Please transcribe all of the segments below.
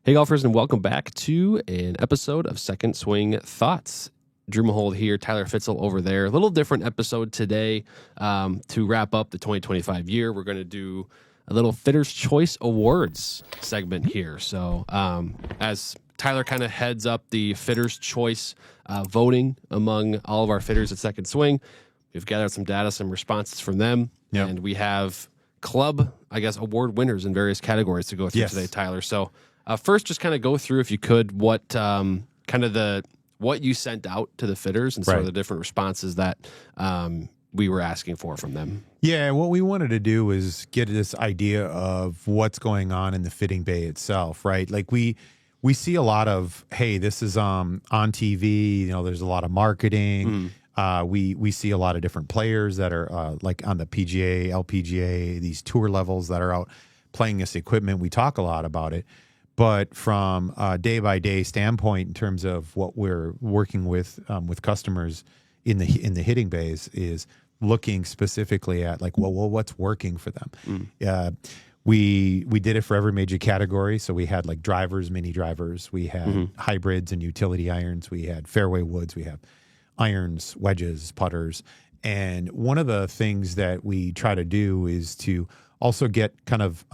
Hey golfers, and welcome back to an episode of Second Swing Thoughts. Drew Mahold here, Tyler Fitzel over there. A little different episode today to wrap up the 2025 year. We're going to do a little Fitter's Choice Awards segment here. So as Tyler kind of heads up the Fitter's Choice voting among all of our fitters at Second Swing, we've gathered some data, some responses from them, and we have club, award winners in various categories to go through today, Tyler. So first, just kind of go through, if you could, what what you sent out to the fitters and sort of the different responses that we were asking for from them. Yeah, what we wanted to do was get this idea of what's going on in the fitting bay itself, right? Like we see a lot of, hey, this is on TV. You know, there's a lot of marketing. We see a lot of different players that are like on the PGA, LPGA, these tour levels that are out playing this equipment. We talk a lot about it. But from a day-by-day standpoint, in terms of what we're working with customers in the hitting bays, is looking specifically at like, well, what's working for them. We did it for every major category. So we had like drivers, mini drivers. We had hybrids and utility irons. We had fairway woods. We have irons, wedges, putters. And one of the things that we try to do is to also get kind of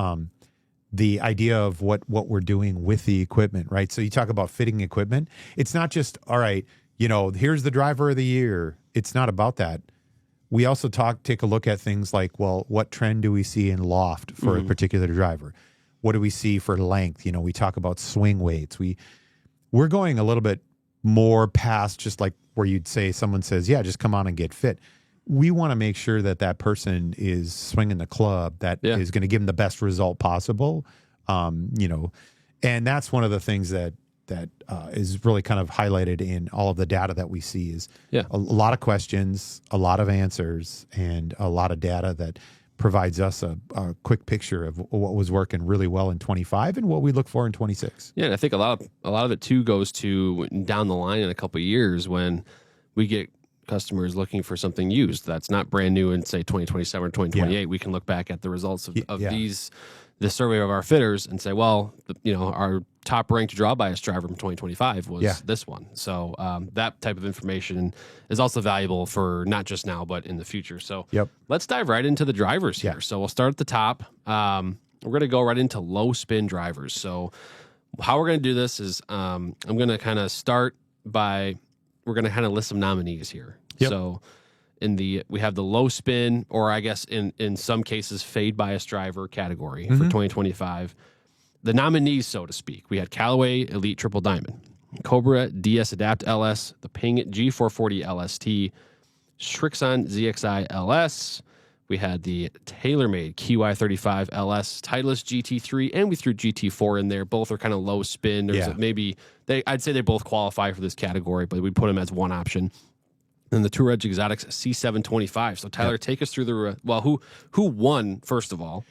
the idea of what we're doing with the equipment, right? So you talk about fitting equipment. It's not just, all right, you know, here's the driver of the year. It's not about that. We also take a look at things like, well, what trend do we see in loft for a particular driver? What do we see for length? You know, we talk about swing weights. We're going a little bit more past just like where you'd say someone says, yeah, just come on and get fit. We want to make sure that that person is swinging the club that is going to give them the best result possible. You know, and that's one of the things that is really kind of highlighted in all of the data that we see is a lot of questions, a lot of answers, and a lot of data that provides us a quick picture of what was working really well in 25 and what we look for in 26. Yeah, and I think a lot of it too goes to down the line in a couple of years when we get customers looking for something used that's not brand new in say 2027 or 2028. We can look back at the results of the survey of our fitters and say, well, our top ranked draw bias driver from 2025 was this one. So that type of information is also valuable for not just now, but in the future. So let's dive right into the drivers here. So we'll start at the top. We're going to go right into low spin drivers. So how we're going to do this is I'm going to kind of start by, we're going to kind of list some nominees here. So we have the low spin, or I guess in some cases fade bias driver category for 2025. The nominees, so to speak, we had Callaway Elite Triple Diamond, Cobra DS Adapt LS, the Ping G440 LST, Srixon ZXI LS. We had the TaylorMade QI35 LS, Titleist GT3, and we threw GT4 in there. Both are kind of low spin. There's I'd say they both qualify for this category, but we put them as one option. And the Tour Edge Exotics C725. So Tyler, take us through who won first of all,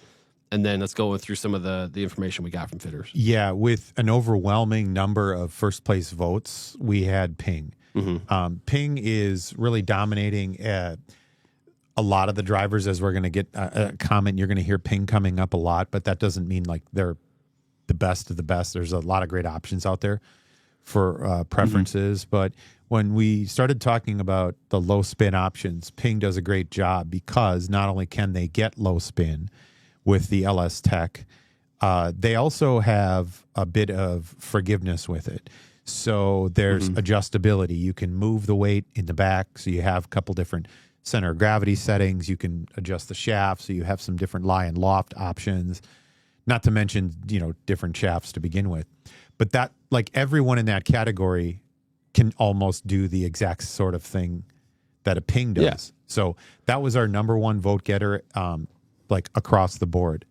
and then let's go through some of the information we got from fitters. Yeah, with an overwhelming number of first place votes, we had Ping. Ping is really dominating a lot of the drivers. As we're going to get a comment, you're going to hear Ping coming up a lot, but that doesn't mean like they're the best of the best. There's a lot of great options out there for preferences, but when we started talking about the low spin options, Ping does a great job because not only can they get low spin with the LS Tech, they also have a bit of forgiveness with it. So there's adjustability. You can move the weight in the back, so you have a couple different center of gravity settings. You can adjust the shaft, so you have some different lie and loft options, not to mention, different shafts to begin with. But that, like everyone in that category can almost do the exact sort of thing that a Ping does. Yeah. So that was our number one vote getter, like across the board.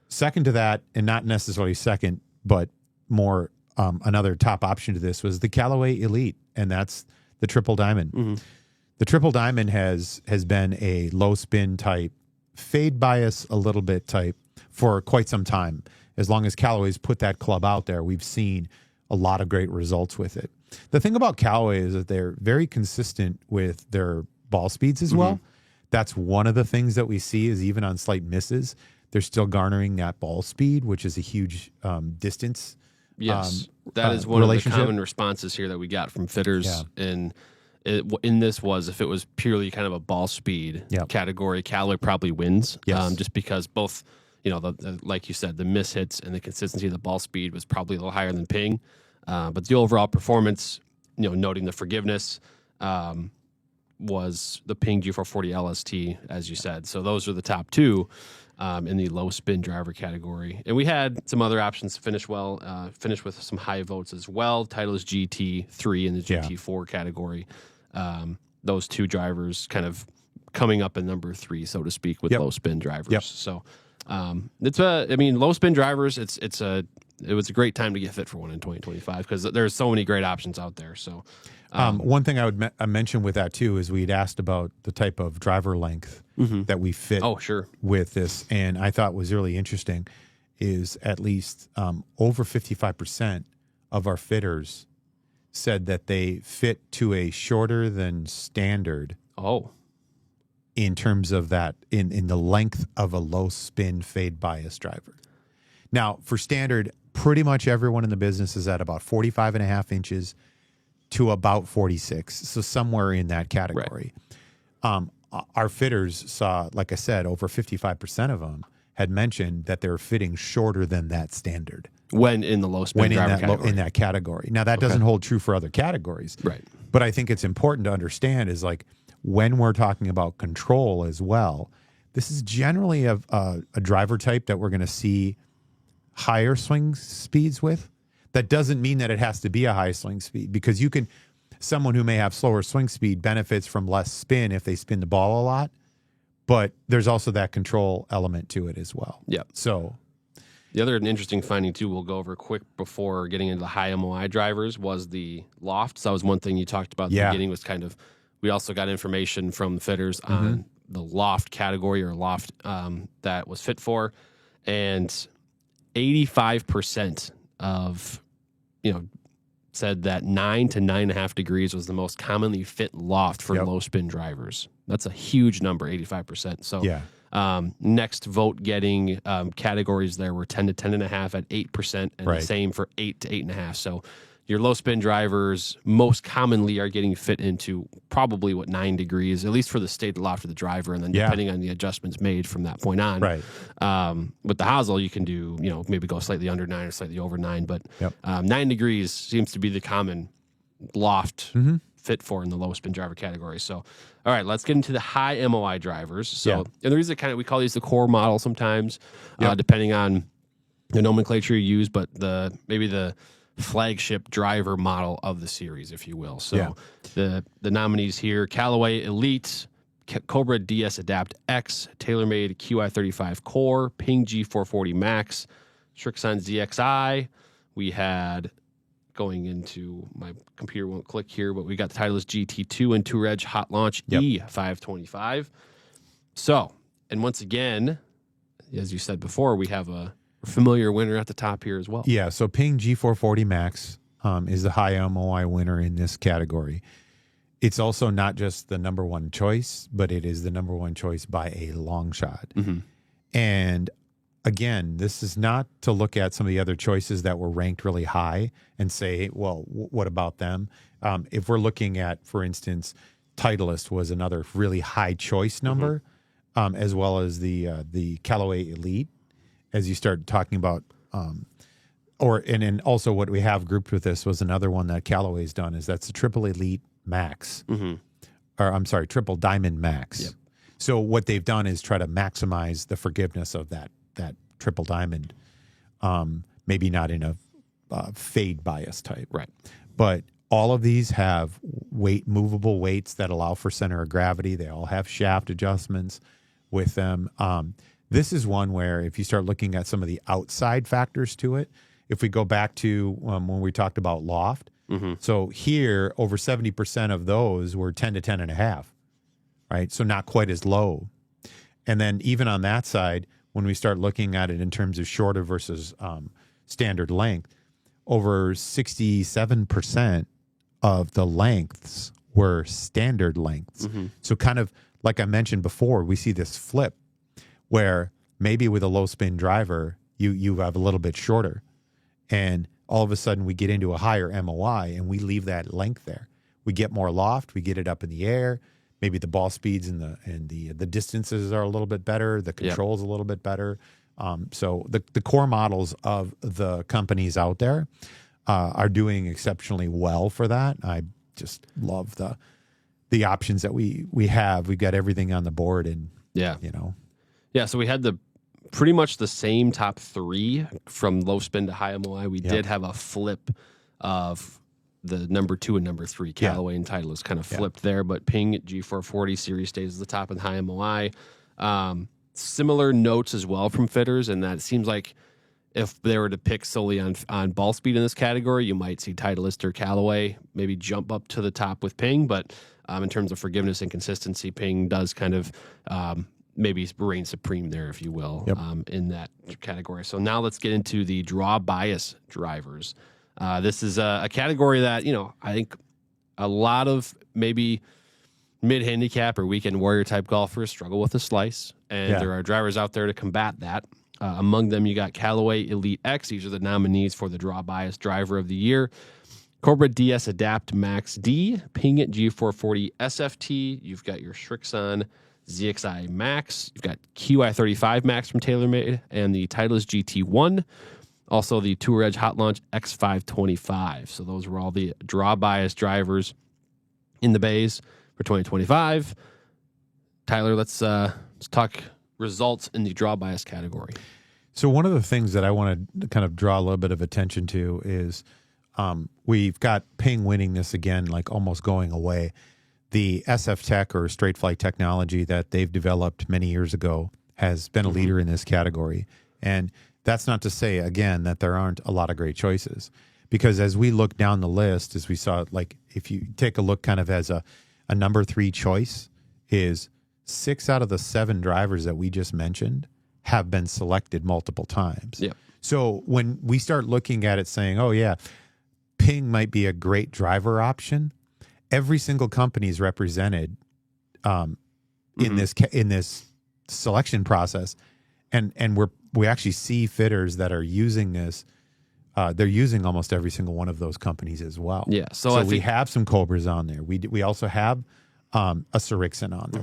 Second to that, and not necessarily second, but more another top option to this was the Callaway Elite, and that's the Triple Diamond. The Triple Diamond has been a low spin type, fade bias a little bit type for quite some time. As long as Callaway's put that club out there, we've seen a lot of great results with it. The thing about Callaway is that they're very consistent with their ball speeds as well. That's one of the things that we see is even on slight misses, they're still garnering that ball speed, which is a huge distance. Yes, that is one of the common responses here that we got from fitters. And in this was if it was purely kind of a ball speed category, Callaway probably wins. Just because both, like you said, the miss hits and the consistency of the ball speed was probably a little higher than Ping. But the overall performance, noting the forgiveness, was the Ping G440 LST, as you said. So those are the top two in the low spin driver category. And we had some other options to finish finish with some high votes as well. Titleist GT3 in the GT4 category. Those two drivers kind of coming up in number 3, so to speak, with low spin drivers. So low spin drivers, it was a great time to get fit for one in 2025 because there's so many great options out there. So one thing I would mention with that too is we'd asked about the type of driver length that we fit with this, and I thought was really interesting is at least over 55% of our fitters said that they fit to a shorter than standard in terms of that in the length of a low spin fade bias driver. Now for standard, pretty much everyone in the business is at about 45.5 inches to about 46. So somewhere in that category. Right. Our fitters saw, like I said, over 55% of them had mentioned that they're fitting shorter than that standard. When in the low spin driver category. In that category. Now that doesn't hold true for other categories. Right. But I think it's important to understand is like when we're talking about control as well, this is generally a driver type that we're going to see higher swing speeds with. That doesn't mean that it has to be a high swing speed because someone who may have slower swing speed benefits from less spin if they spin the ball a lot, but there's also that control element to it as well. Yeah. So the other interesting finding too, we'll go over quick before getting into the high MOI drivers was the loft. So that was one thing you talked about at the beginning was kind of, we also got information from the fitters on the loft category or loft that was fit for, and 85% of, said that 9 to 9.5 degrees was the most commonly fit loft for low spin drivers. That's a huge number, 85%. So next vote getting categories there were 10 to 10.5 at 8%, and the same for 8 to 8.5. So your low spin drivers most commonly are getting fit into probably 9 degrees, at least for the state of loft of the driver, and then depending on the adjustments made from that point on. Right. With the hosel, you can do, maybe go slightly under 9 or slightly over 9, but 9 degrees seems to be the common loft fit for in the low spin driver category. So, all right, let's get into the high MOI drivers. So, and the reason we call these the core model sometimes, depending on the nomenclature you use, but maybe the flagship driver model of the series, if you will. So the nominees here: Callaway Elite, Cobra DS Adapt X, TaylorMade QI35 Core, Ping G440 Max, Srixon ZXI. We had, going into my computer won't click here, but we got the Titleist GT2 and Tour Edge Hot Launch E525. So, and once again, as you said before, we have a familiar winner at the top here as well. Yeah, so Ping G440 Max is the high MOI winner in this category. It's also not just the number one choice, but it is the number one choice by a long shot. And again, this is not to look at some of the other choices that were ranked really high and say, well, what about them? If we're looking at, for instance, Titleist was another really high choice number, as well as the Callaway Elite. As you start talking about, and also what we have grouped with this was another one that Callaway's done is that's the Triple Elite Max, or I'm sorry, Triple Diamond Max. So what they've done is try to maximize the forgiveness of that Triple Diamond, maybe not in a fade bias type, but all of these have movable weights that allow for center of gravity. They all have shaft adjustments with them. This is one where if you start looking at some of the outside factors to it, if we go back to when we talked about loft, so here over 70% of those were 10 to 10.5, right? So not quite as low. And then even on that side, when we start looking at it in terms of shorter versus standard length, over 67% of the lengths were standard lengths. So kind of like I mentioned before, we see this flip where maybe with a low spin driver, you have a little bit shorter, and all of a sudden we get into a higher MOI and we leave that length there. We get more loft, we get it up in the air. Maybe the ball speeds and the distances are a little bit better. The control's a little bit better. So the core models of the companies out there are doing exceptionally well for that. I just love the options that we have. We've got everything on the board, and So we had pretty much the same top three from low spin to high MOI. We did have a flip of the number 2 and number 3, Callaway and Titleist, kind of flipped there, but Ping G440 series stays at the top in high MOI. Similar notes as well from fitters, and that it seems like if they were to pick solely on ball speed in this category, you might see Titleist or Callaway maybe jump up to the top with Ping, but in terms of forgiveness and consistency, Ping does kind of maybe reign supreme there, if you will, in that category. So now let's get into the draw bias drivers. This is a category that, I think a lot of maybe mid-handicap or weekend warrior type golfers struggle with the slice, and there are drivers out there to combat that. Among them, you got Callaway Elite X. These are the nominees for the draw bias driver of the year. Cobra DS Adapt Max D, Ping G440 SFT. You've got your Srixon ZXI Max. You've got QI35 Max from TaylorMade and the Titleist GT1. Also, the Tour Edge Hot Launch X525. So those were all the draw bias drivers in the bays for 2025. Tyler, let's talk results in the draw bias category. So one of the things that I want to kind of draw a little bit of attention to is we've got Ping winning this again, like almost going away. The SF Tech or Straight Flight technology that they've developed many years ago has been a leader in this category. And that's not to say, again, that there aren't a lot of great choices. Because as we look down the list, as we saw, like if you take a look kind of as a number 3 choice, is 6 out of the 7 drivers that we just mentioned have been selected multiple times. Yep. So when we start looking at it saying, oh yeah, Ping might be a great driver option, every single company is represented in this selection process, and we actually see fitters that are using this. They're using almost every single one of those companies as well. Yeah. So we have some Cobras on there. We also have a Srixon on there.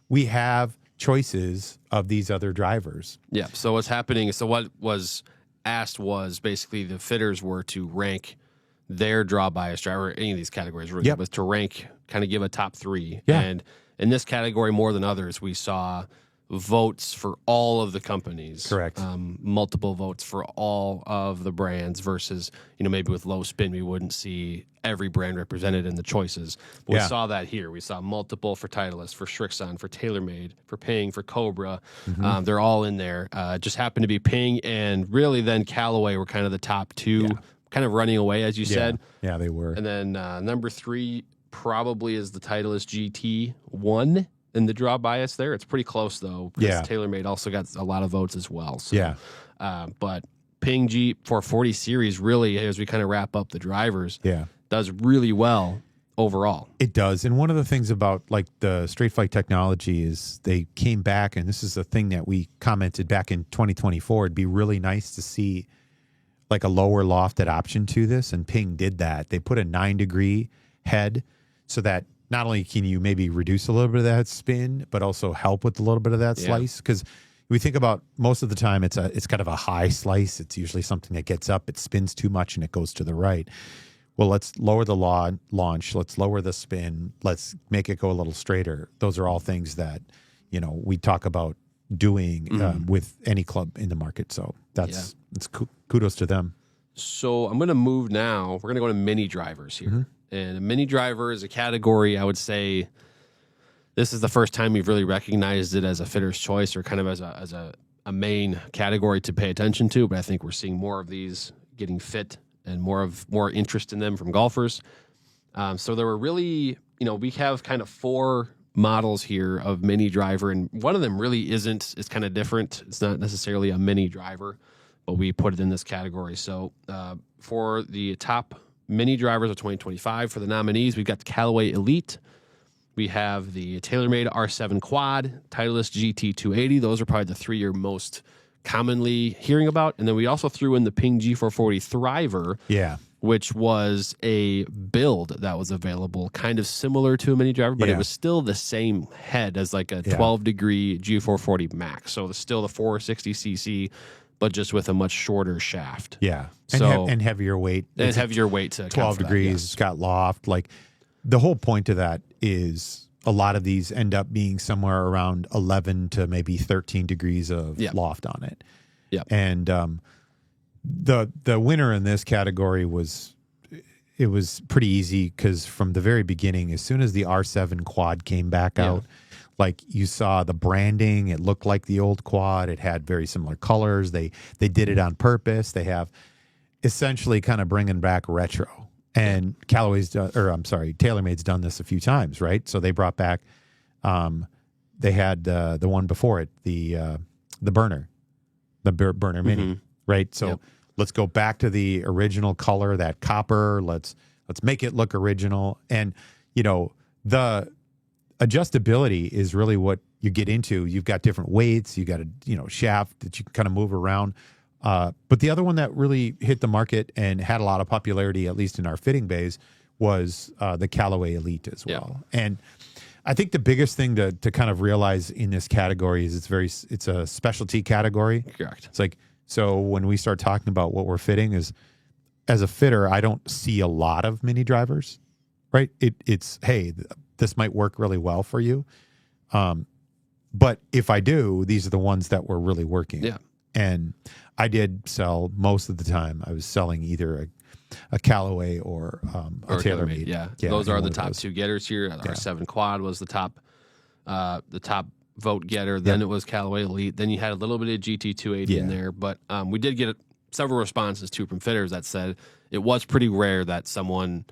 We have choices of these other drivers. Yeah. So what's happening? So what was asked was basically the fitters were to rank their draw bias driver, any of these categories really, was to rank, kind of give a top 3. Yeah. And in this category, more than others, we saw votes for all of the companies. Correct. Multiple votes for all of the brands versus, maybe with low spin, we wouldn't see every brand represented in the choices. But we saw that here. We saw multiple for Titleist, for Srixon, for TaylorMade, for Ping, for Cobra. They're all in there. Just happened to be Ping and really then Callaway were kind of the top 2, kind of running away, as you said. Yeah, they were. And then number 3 probably is the Titleist GT1 in the draw bias there. It's pretty close, though, because TaylorMade also got a lot of votes as well. So, but Ping G440 series really, as we kind of wrap up the drivers, does really well overall. It does. And one of the things about like the Straight Flight technology is they came back, and this is a thing that we commented back in 2024. It'd be really nice to see like a lower lofted option to this, and Ping did that. They put a 9-degree head so that not only can you maybe reduce a little bit of that spin, but also help with a little bit of that slice. Because we think about most of the time, it's kind of a high slice. It's usually something that gets up, it spins too much, and it goes to the right. Well, let's lower the launch. Let's lower the spin. Let's make it go a little straighter. Those are all things that we talk about doing with any club in the market. So that's kudos to them. So I'm going to move now. We're going to go to mini drivers here. And a mini driver is a category, I would say, this is the first time we've really recognized it as a fitter's choice or kind of as a main category to pay attention to. But I think we're seeing more of these getting fit and more interest in them from golfers. So there were really, we have kind of 4 models here of mini driver, and one of them really isn't. It's kind of different. It's not necessarily a mini driver, but we put it in this category. So for the top mini drivers of 2025, for the nominees, we've got the Callaway Elite, We have the TaylorMade R7 Quad, Titleist GT280. Those are probably the three you're most commonly hearing about. And then we also threw in the Ping G440 Thriver, which was a build that was available, kind of similar to a mini driver, but it was still the same head as like a 12-degree G440 Max. So it's still the 460cc, but just with a much shorter shaft. Yeah. So, and heavier weight. And heavier weight to 12 degrees. Yes. It's got loft. Like, the whole point of that is a lot of these end up being somewhere around 11 to maybe 13 degrees of loft on it. Yeah. And the winner in this category was pretty easy, because from the very beginning, as soon as the R7 Quad came back out, like, you saw the branding, it looked like the old Quad. It had very similar colors. They did it on purpose. They have essentially kind of bringing back retro. And TaylorMade's done this a few times, right? So they brought back, they had the one before it, the burner, burner mini, right? So let's go back to the original color, that copper. Let's make it look original. And, you know, the adjustability is really what you get into. You've got different weights. You got a shaft that you can kind of move around. But the other one that really hit the market and had a lot of popularity, at least in our fitting bays, was the Callaway Elite as well. And I think the biggest thing to kind of realize in this category is it's a specialty category. Correct. It's like, so when we start talking about what we're fitting, is, as a fitter, I don't see a lot of mini drivers, right? It's, hey, this might work really well for you. But if I do, these are the ones that were really working. Yeah. And I did sell, most of the time, I was selling either a Callaway or a TaylorMade. Yeah, those are the top two getters here. Our 7 Quad was the top vote getter. Then it was Callaway Elite. Then you had a little bit of GT280 in there. But we did get several responses too from fitters that said it was pretty rare that someone,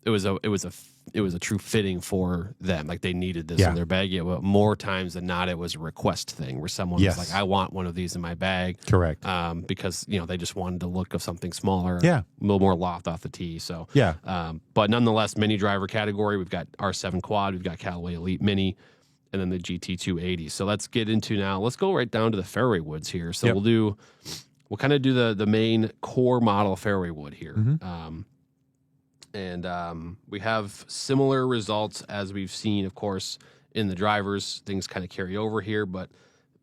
it was a true fitting for them. Like, they needed this in their bag. Yeah, but more times than not, it was a request thing where someone was like, I want one of these in my bag. Correct. Because, they just wanted the look of something smaller, a little more loft off the tee. So, but nonetheless, mini driver category, we've got R7 Quad, we've got Callaway Elite Mini, and then the GT280. So let's get into let's go right down to the fairway woods here. So we'll kind of do the main core model fairway wood here. And we have similar results as we've seen, of course, in the drivers. Things kind of carry over here. But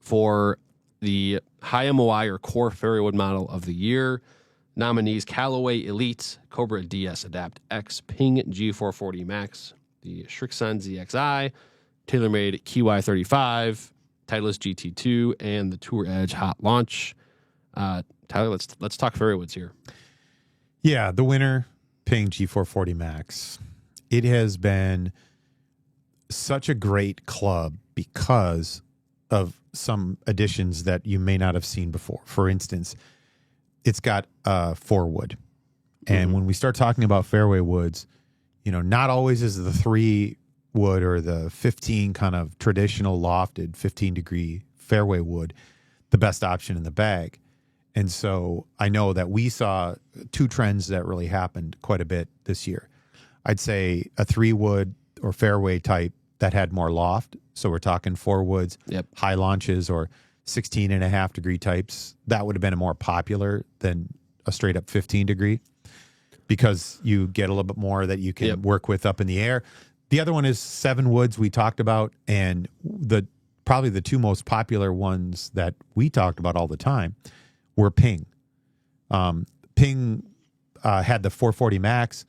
for the high MOI or core fairway wood model of the year, nominees: Callaway Elite, Cobra DS Adapt X, Ping G440 Max, the Srixon ZXI, TaylorMade KY35, Titleist GT2, and the Tour Edge Hot Launch. Tyler, let's talk fairway woods here. Yeah, the winner, Ping G440 Max. It has been such a great club because of some additions that you may not have seen before. For instance, it's got 4-wood. And when we start talking about fairway woods, not always is the 3-wood or the 15 kind of traditional lofted 15-degree fairway wood the best option in the bag. And so I know that we saw two trends that really happened quite a bit this year. I'd say a 3-wood or fairway type that had more loft. So we're talking 4 woods, high launches, or 16.5-degree types. That would have been more popular than a straight up 15-degree, because you get a little bit more that you can work with up in the air. The other one is 7 woods we talked about, and probably the two most popular ones that we talked about all the time were Ping. Ping had the 440 Max.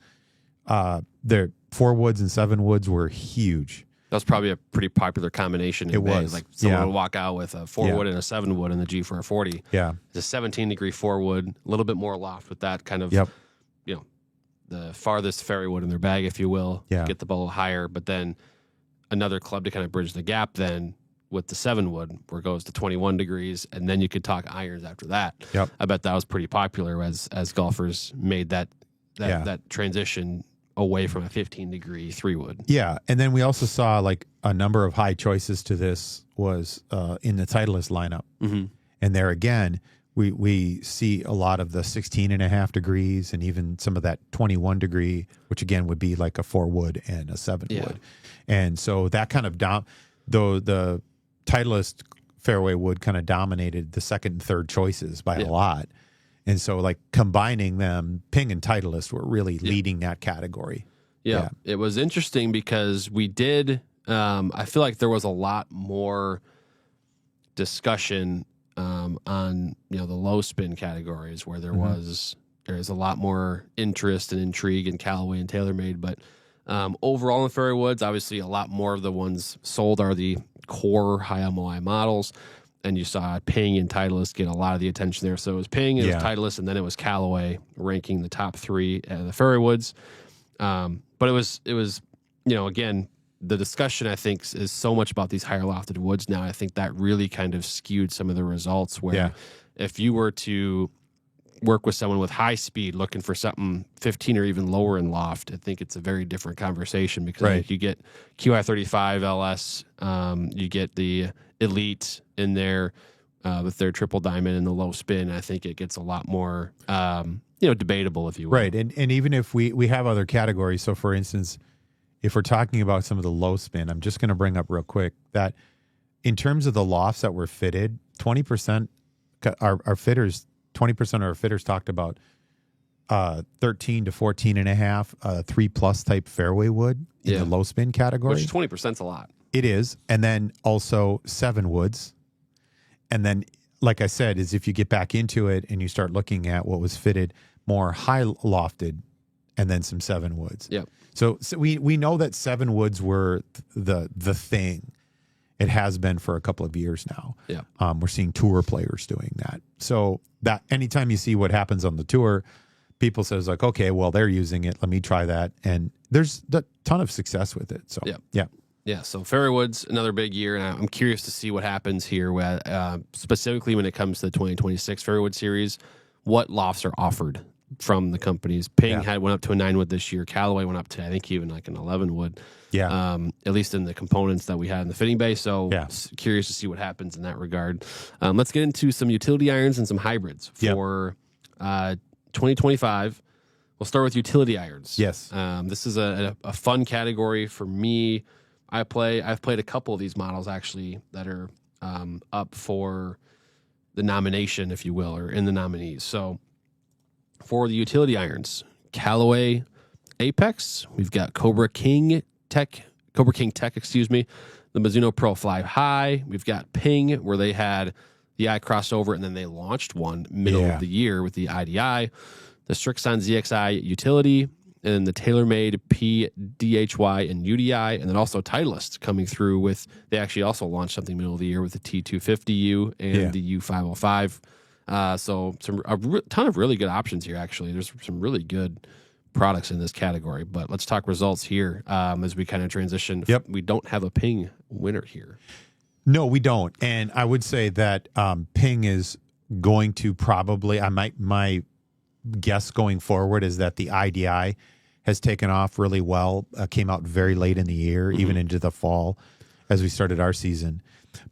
Their 4 woods and 7 woods were huge. That was probably a pretty popular combination. It was. Like, someone would walk out with a 4-wood and a 7-wood in the G440. Yeah. It's a 17-degree 4-wood, a little bit more loft with that kind of, the farthest fairway wood in their bag, if you will. Get the ball a little higher. But then another club to kind of bridge the gap then with the 7-wood, where it goes to 21 degrees, and then you could talk irons after that. I bet that was pretty popular as golfers made that transition away from a 15-degree 3-wood. Yeah, and then we also saw like a number of high choices to this was in the Titleist lineup. And there again, we see a lot of the 16.5 degrees and even some of that 21 degree, which again would be like a 4-wood and a 7-wood. And so that kind of the Titleist fairway wood kind of dominated the second and third choices by a lot. And so like combining them, Ping and Titleist were really leading that category. Yeah. It was interesting because we did, I feel like there was a lot more discussion on the low spin categories where there's a lot more interest and intrigue in Callaway and TaylorMade, but overall in the fairway woods, obviously a lot more of the ones sold are the core high MOI models, and you saw Ping and Titleist get a lot of the attention there. So it was Ping, it was Titleist, and then it was Callaway ranking the top 3 at the fairway woods. But it was again, the discussion, I think, is so much about these higher lofted woods now. I think that really kind of skewed some of the results where if you were to work with someone with high speed looking for something 15 or even lower in loft, I think it's a very different conversation because like, you get QI35 LS, you get the Elite in there with their triple diamond and the low spin. I think it gets a lot more, debatable, if you will. Right. And even if we have other categories, so for instance, if we're talking about some of the low spin, I'm just going to bring up real quick that in terms of the lofts that were fitted, 20% our fitters, 20% of our fitters talked about 13 to 14.5 3+ type fairway wood in the low spin category. Which 20% is a lot. It is. And then also 7 woods. And then, like I said, is if you get back into it and you start looking at what was fitted more high lofted and then some 7 woods. Yeah. So we know that 7 woods were the thing. It has been for a couple of years now. Yeah. We're seeing tour players doing that. So that anytime you see what happens on the tour, people says like, okay, well, they're using it. Let me try that. And there's a ton of success with it. So yeah. So fairway woods, another big year, and I'm curious to see what happens here. Specifically when it comes to the 2026 fairway wood series, what lofts are offered from the companies. Ping went up to a 9-wood this year. Callaway went up to, I think, even like an 11-wood. Yeah. At least in the components that we had in the fitting bay. So curious to see what happens in that regard. Let's get into some utility irons and some hybrids for 2025. We'll start with utility irons. Yes. This is a fun category for me. I've played a couple of these models actually that are up for the nomination, if you will, or in the nominees. So for the utility irons, Callaway Apex, we've got Cobra King Tech, the Mizuno Pro Fly High. We've got Ping, where they had the I crossover, and then they launched one middle of the year with the IDI, the Strixon ZXI utility, and the TaylorMade PDHY and UDI, and then also Titleist coming through with, they actually also launched something middle of the year with the T250U and the U505. So a ton of really good options here, actually. There's some really good products in this category, but let's talk results here as we kind of transition. We don't have a Ping winner here. No, we don't. And I would say that Ping is going to probably, my guess going forward is that the IDI has taken off really well, came out very late in the year, even into the fall as we started our season.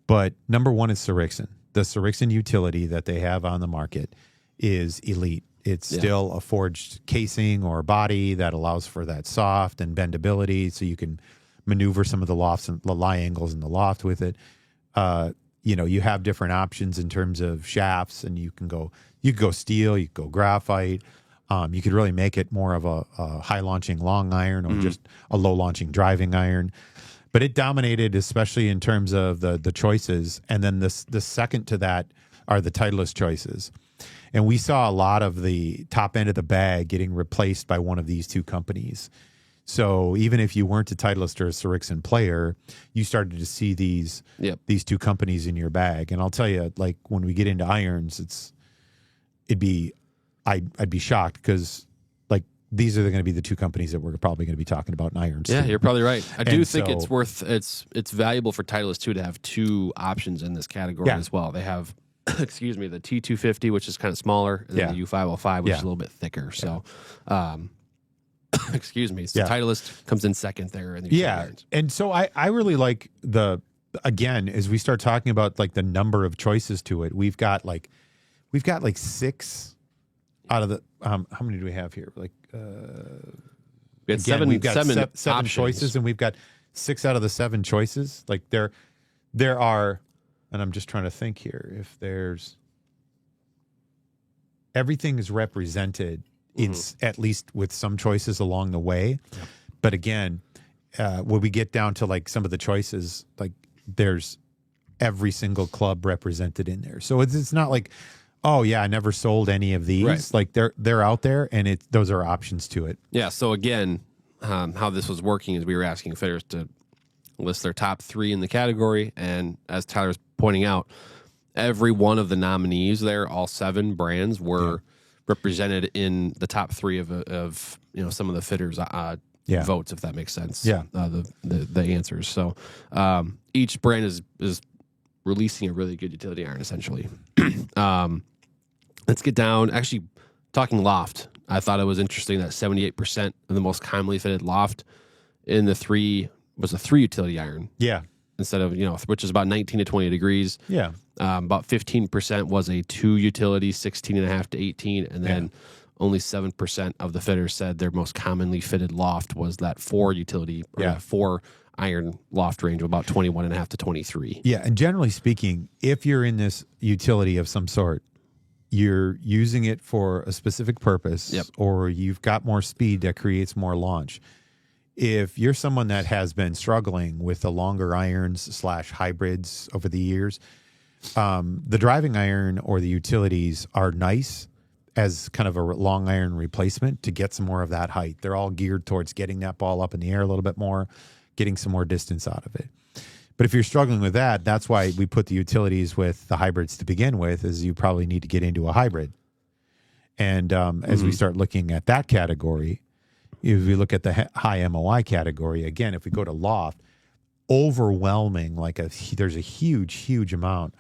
But number one is Srixon. The Srixon utility that they have on the market is elite. It's still a forged casing or body that allows for that soft and bendability, so you can maneuver some of the lofts and the lie angles in the loft with it. You have different options in terms of shafts, and you could go steel, you could go graphite. You could really make it more of a high launching long iron or just a low launching driving iron. But it dominated, especially in terms of the choices. And then the second to that are the Titleist choices. And we saw a lot of the top end of the bag getting replaced by one of these two companies. So even if you weren't a Titleist or a Srixon player, you started to see these two companies in your bag. And I'll tell you, like when we get into irons, I'd be shocked because like these are going to be the two companies that we're probably going to be talking about in irons. Yeah, you're probably right. I do think it's valuable for Titleist too to have two options in this category as well. They have the T250, which is kind of smaller, and then the U505, which is a little bit thicker. So, Titleist comes in second there. In the irons. And so I really like again, as we start talking about like the number of choices to it, we've got like we've got like 6 out of the how many do we have here? Like We had seven seven choices, and we've got 6 out of the 7 choices. Like there are, and I'm just trying to think here if there's everything is represented in at least with some choices along the way. Yeah. But again, when we get down to like some of the choices, like there's every single club represented in there. So it's not like, oh yeah, I never sold any of these. Right. Like they're out there, and those are options to it. Yeah. So again, how this was working is we were asking fitters to list their top 3 in the category, and as Tyler's pointing out, every one of the nominees there, all 7 brands were represented in the top 3 of some of the fitters votes, if that makes sense. Yeah. The answers. So each brand is releasing a really good utility iron, essentially. Let's get down. Actually, talking loft, I thought it was interesting that 78% of the most commonly fitted loft in the 3 was a 3 utility iron. Yeah. Instead of, which is about 19 to 20 degrees. Yeah. About 15% was a 2 utility, 16.5 to 18. And then only 7% of the fitters said their most commonly fitted loft was that 4 utility, or that 4 iron loft range of about 21.5 to 23. Yeah. And generally speaking, if you're in this utility of some sort, you're using it for a specific purpose, or you've got more speed that creates more launch. If you're someone that has been struggling with the longer irons / hybrids over the years, the driving iron or the utilities are nice as kind of a long iron replacement to get some more of that height. They're all geared towards getting that ball up in the air a little bit more, getting some more distance out of it. But if you're struggling with that, that's why we put the utilities with the hybrids to begin with, is you probably need to get into a hybrid. And as we start looking at that category, if we look at the high MOI category, again, if we go to loft, overwhelming, there's a huge amount.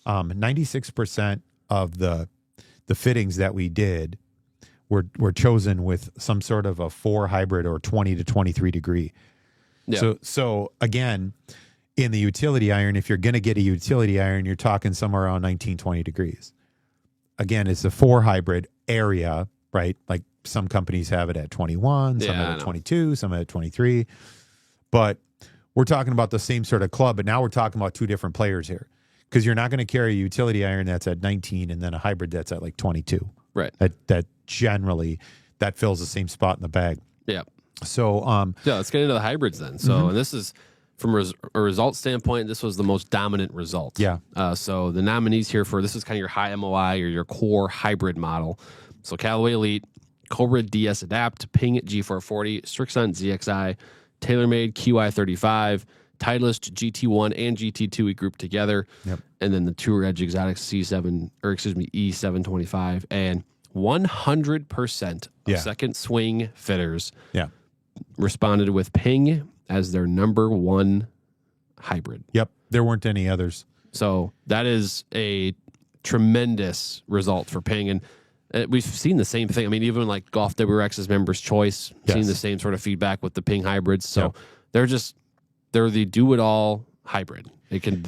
96% of the fittings that we did were chosen with some sort of a 4 hybrid or 20 to 23 degree. Yeah. So again, in the utility iron, if you're going to get a utility iron, you're talking somewhere around 19, 20 degrees. Again, it's a 4 hybrid area, right? Like some companies have it at 21, some at 22, some at 23. But we're talking about the same sort of club, but now we're talking about 2 different players here. Because you're not going to carry a utility iron that's at 19 and then a hybrid that's at like 22. Right. That generally, that fills the same spot in the bag. Yeah. So, let's get into the hybrids then. So, and this is from a result standpoint, this was the most dominant result. Yeah. So the nominees here for this is kind of your high MOI or your core hybrid model. So Callaway Elite, Cobra DS Adapt, Ping G440, Strixon ZXI, TaylorMade QI35, Titleist GT1 and GT2 we grouped together. Yep. And then the Tour Edge Exotic E725, and 100% of second swing fitters responded with Ping as their number 1 hybrid. Yep. There weren't any others. So that is a tremendous result for Ping. And we've seen the same thing. I mean, even like Golf WRX's Members' Choice, seen the same sort of feedback with the Ping hybrids. So they're the do-it-all hybrid. They can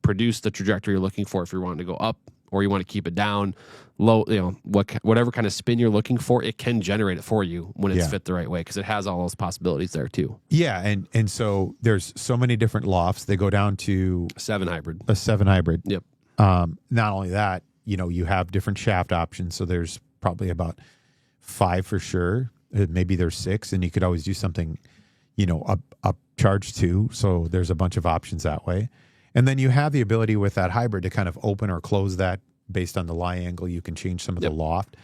produce the trajectory you're looking for if you're wanting to go up or you want to keep it down, low. Whatever kind of spin you're looking for, it can generate it for you when it's fit the right way, because it has all those possibilities there too. Yeah, and so there's so many different lofts. They go down to a 7 hybrid. Yep. Not only that, you have different shaft options. So there's probably about 5 for sure. Maybe there's 6, and you could always do something, up charge 2. So there's a bunch of options that way. And then you have the ability with that hybrid to kind of open or close that based on the lie angle. You can change some of the loft.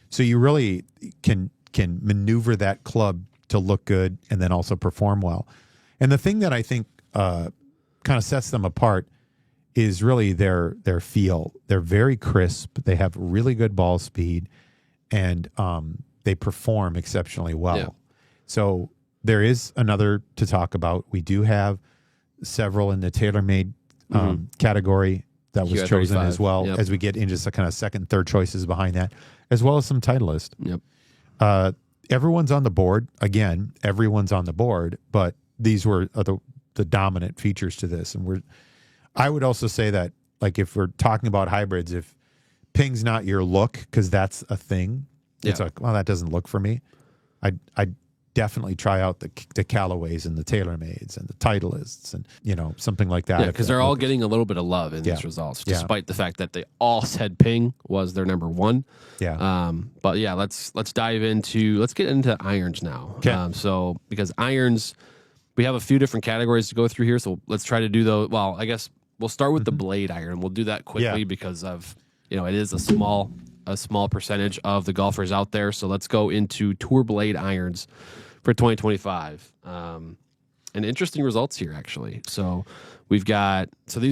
So you really can maneuver that club to look good and then also perform well. And the thing that I think kind of sets them apart is really their feel. They're very crisp. They have really good ball speed, and they perform exceptionally well. Yeah. So there is another to talk about. We do have several in the TaylorMade category that was chosen as well, as we get into some kind of second, third choices behind that, as well as some Titleist. Yep. Everyone's on the board. Again, everyone's on the board, but these were the dominant features to this. And I would also say that, like, if we're talking about hybrids, if ping's not your look, because that's a thing. It's like, well, that doesn't look for me. I definitely try out the Callaways and the TaylorMades and the Titleists and, you know, something like that. Yeah, because they're all getting a little bit of love in these results, despite the fact that they all said ping was their number one. Yeah. But yeah, let's get into irons now. Okay. So because irons, we have a few different categories to go through here. So let's try to do those. Well, I guess we'll start with the blade iron. We'll do that quickly because of, you know, it is a small percentage of the golfers out there. So let's go into tour blade irons for 2025. And interesting results here, actually. So these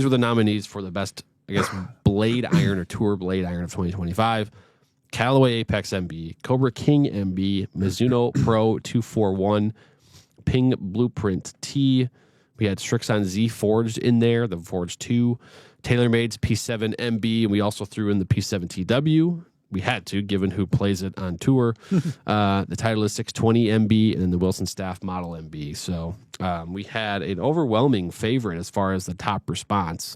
were the nominees for the best, I guess, blade iron or tour blade iron of 2025. Callaway Apex MB, Cobra King MB, Mizuno Pro 241, Ping Blueprint T. We had Strixon Z Forged in there, the Forged 2, TaylorMade's P7 MB, and we also threw in the P7 TW. We had to, given who plays it on tour. The Titleist 620 MB and then the Wilson Staff Model MB. So we had an overwhelming favorite as far as the top response,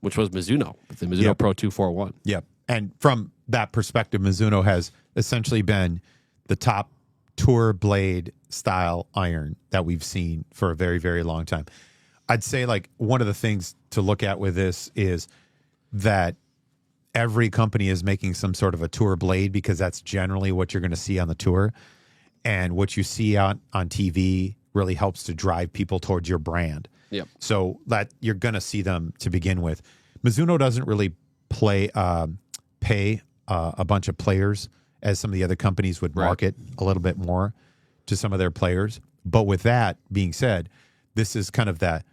which was Mizuno, the Mizuno Pro 241. Yep. And from that perspective, Mizuno has essentially been the top tour blade style iron that we've seen for a very, very long time. I'd say, like, one of the things to look at with this is that every company is making some sort of a tour blade, because that's generally what you're going to see on the tour. And what you see on TV really helps to drive people towards your brand. Yep. So that you're going to see them to begin with. Mizuno doesn't really pay a bunch of players as some of the other companies would market a little bit more to some of their players. But with that being said, this is kind of that,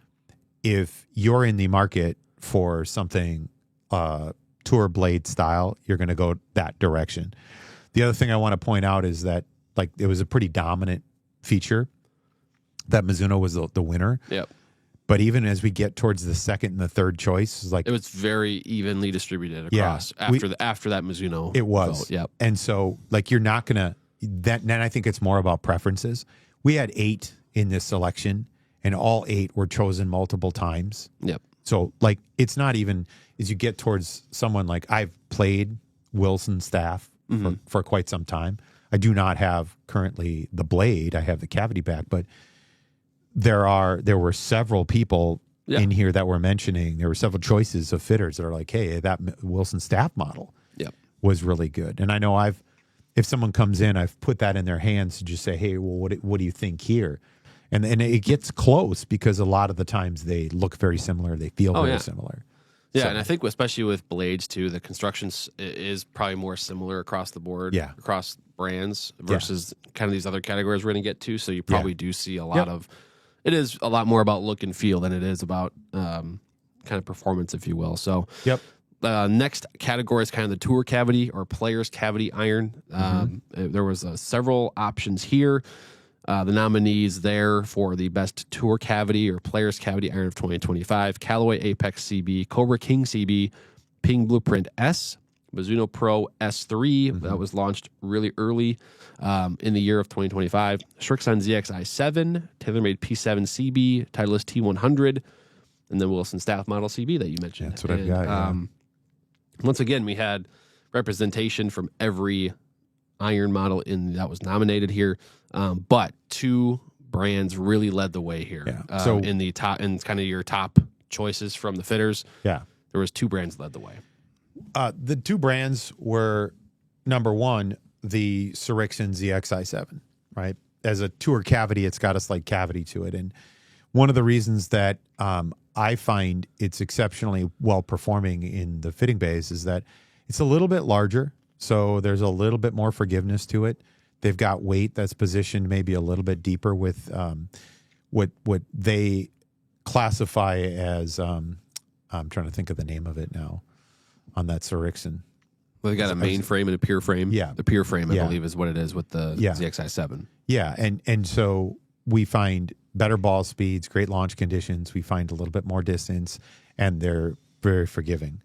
if you're in the market for something tour blade style, you're going to go that direction. The other thing I want to point out is that, like, it was a pretty dominant feature that Mizuno was the winner. Yep. But even as we get towards the second and the third choice, like, it was very evenly distributed across after that Mizuno. It was. Vote. Yep. And so, like, you're not gonna then I think it's more about preferences. We had 8 in this selection, and all 8 were chosen multiple times. Yep. So, like, it's not even as you get towards someone like, I've played Wilson Staff for quite some time. I do not have currently the blade. I have the cavity back, but there were several people in here that were mentioning, there were several choices of fitters that are like, hey, that Wilson Staff model was really good. And I know if someone comes in, I've put that in their hands to just say, hey, well, what do you think here? And it gets close, because a lot of the times they look very similar. They feel very similar. Yeah, and I think especially with blades too, the construction is probably more similar across the board, across brands versus kind of these other categories we're going to get to. So you probably do see a lot of, it is a lot more about look and feel than it is about kind of performance, if you will. So next category is kind of the tour cavity or player's cavity iron. There was several options here. The nominees there for the best tour cavity or player's cavity iron of 2025: Callaway Apex CB, Cobra King CB, Ping Blueprint S, Mizuno Pro S3 that was launched really early in the year of 2025, Strixon ZXi7, TaylorMade P7 CB, Titleist T100, and then Wilson Staff Model CB that you mentioned. That's what I've got. Once again, we had representation from every iron model that was nominated here, but 2 brands really led the way here. So in the top, and kind of your top choices from the fitters, there was 2 brands that led the way. The 2 brands were, number one, the Srixon ZXi7, right? As a tour cavity, it's got a slight cavity to it, and one of the reasons that I find it's exceptionally well performing in the fitting bays is that it's a little bit larger. So there's a little bit more forgiveness to it. They've got weight that's positioned maybe a little bit deeper with what they classify as I'm trying to think of the name of it now on that Srixon. Well, they got a main frame and a pure frame. Yeah. The pure frame, I believe, is what it is with the ZXi7. Yeah, and so we find better ball speeds, great launch conditions. We find a little bit more distance, and they're very forgiving.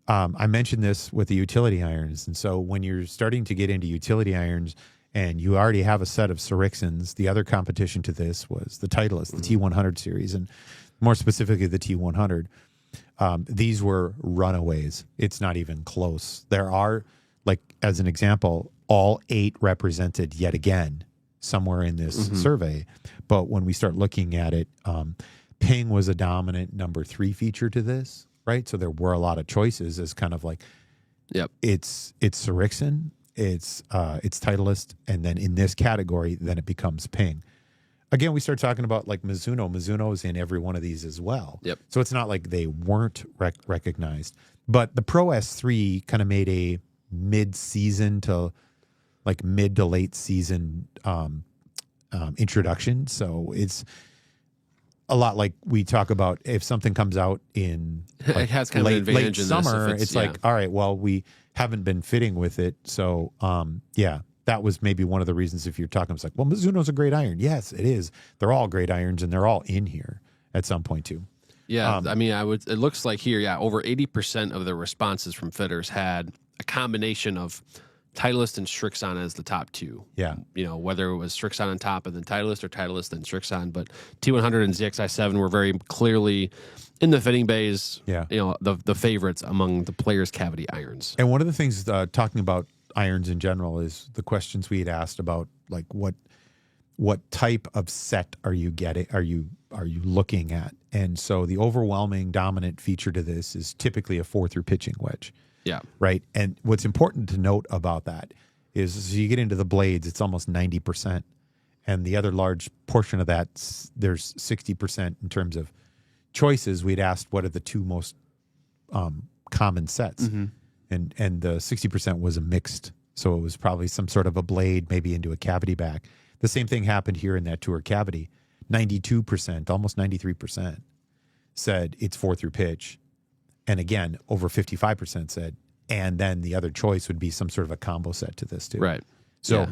I mentioned this with the utility irons. And so when you're starting to get into utility irons and you already have a set of Srixons, the other competition to this was the Titleist, the T100 series, and more specifically the T100. These were runaways. It's not even close. There are, like, as an example, all 8 represented yet again somewhere in this survey. But when we start looking at it, ping was a dominant number 3 feature to this, right? So there were a lot of choices as kind of like, it's Srixon, it's Titleist, and then in this category, then it becomes ping. Again, we start talking about like Mizuno. Mizuno is in every one of these as well. So it's not like they weren't recognized. But the Pro S3 kind of made a mid-season to like mid to late season introduction. So it's a lot like we talk about if something comes out in like it has kind of an advantage late in summer. this It's like, all right, well, we haven't been fitting with it. So, that was maybe one of the reasons if you're talking, it's like, well, Mizuno's a great iron. Yes, it is. They're all great irons and they're all in here at some point too. Yeah. I mean, it looks like here, over 80% of the responses from fitters had a combination of Titleist and Srixon as the top 2. Yeah. Whether it was Srixon on top and then Titleist or Titleist and Srixon, but T100 and ZXi7 were very clearly in the fitting bays, the favorites among the players' cavity irons. And one of the things talking about irons in general is the questions we had asked about like what type of set are you getting? Are you looking at? And so the overwhelming dominant feature to this is typically a 4-through pitching wedge. Yeah. Right. And what's important to note about that is as you get into the blades, it's almost 90%. And the other large portion of that, there's 60% in terms of choices. We'd asked what are the 2 most common sets. And the 60% was a mixed. So it was probably some sort of a blade, maybe into a cavity back. The same thing happened here in that tour cavity. 92%, almost 93% said it's 4-through pitch. And again, over 55% said, and then the other choice would be some sort of a combo set to this too. Right. So,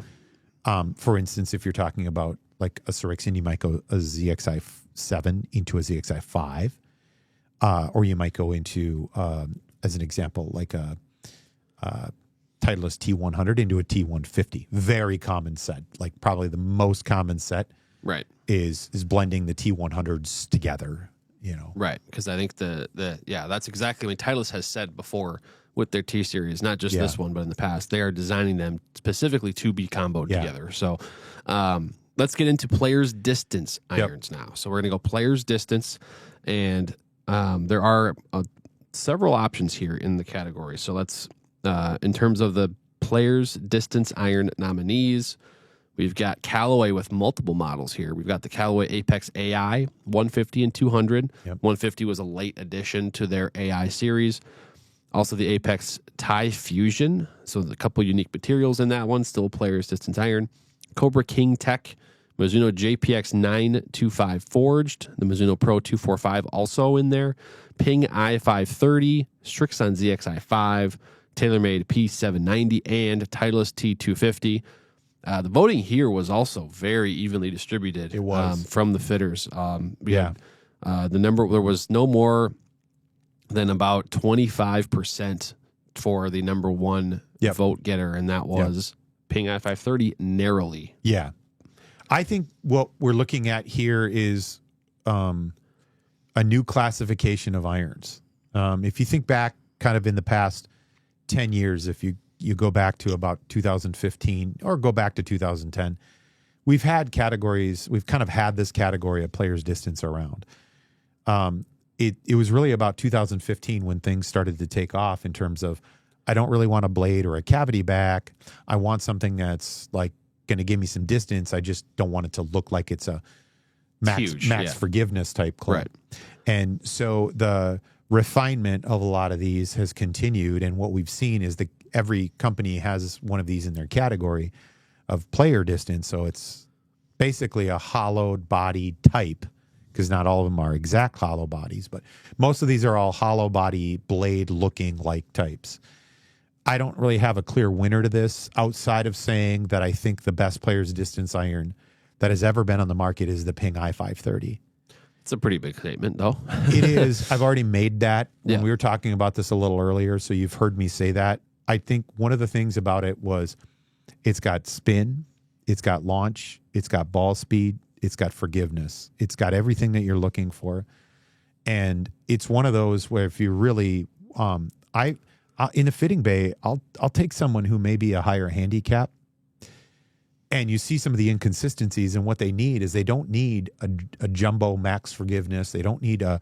for instance, if you're talking about like a Srixon, you might go a ZXi7 into a ZXi5, or you might go into, as an example, like a Titleist T100 into a T150. Very common set. Like probably the most common set. Right. Is blending the T100s together. Right, because I think that's exactly. I mean, Titleist has said before with their T series, not just this one, but in the past, they are designing them specifically to be comboed together. So, let's get into players' distance irons now. So we're going to go players' distance, and there are several options here in the category. So let's, in terms of the players' distance iron nominees. We've got Callaway with multiple models here. We've got the Callaway Apex AI 150 and 200. 150 was a late addition to their AI series. Also the Apex Tie Fusion. So a couple unique materials in that one. Still player's distance iron. Cobra King Tech. Mizuno JPX 925 forged. The Mizuno Pro 245 also in there. Ping I530. Srixon ZXi5. TaylorMade P790. And Titleist T250. The voting here was also very evenly distributed. It was from the fitters. The number, there was no more than about 25% for the number 1 vote getter, and that was Ping I530 narrowly. Yeah, I think what we're looking at here is a new classification of irons. If you think back, kind of in the past 10 years, if you go back to about 2015 or go back to 2010, we've had categories. We've kind of had this category of players' distance around. It was really about 2015 when things started to take off in terms of, I don't really want a blade or a cavity back. I want something that's like going to give me some distance. I just don't want it to look like it's a max forgiveness type club. Right. And so the refinement of a lot of these has continued. And what we've seen is that every company has one of these in their category of player distance. So it's basically a hollowed body type, because not all of them are exact hollow bodies, but most of these are all hollow body blade looking like types. I don't really have a clear winner to this outside of saying that I think the best player's distance iron that has ever been on the market is the Ping I530. It's a pretty big statement, though. It is. I've already made that when we were talking about this a little earlier, so you've heard me say that. I think one of the things about it was it's got spin, it's got launch, it's got ball speed, it's got forgiveness. It's got everything that you're looking for. And it's one of those where if you really, in the fitting bay, I'll take someone who may be a higher handicap, and you see some of the inconsistencies, and what they need is they don't need a jumbo max forgiveness. They don't need a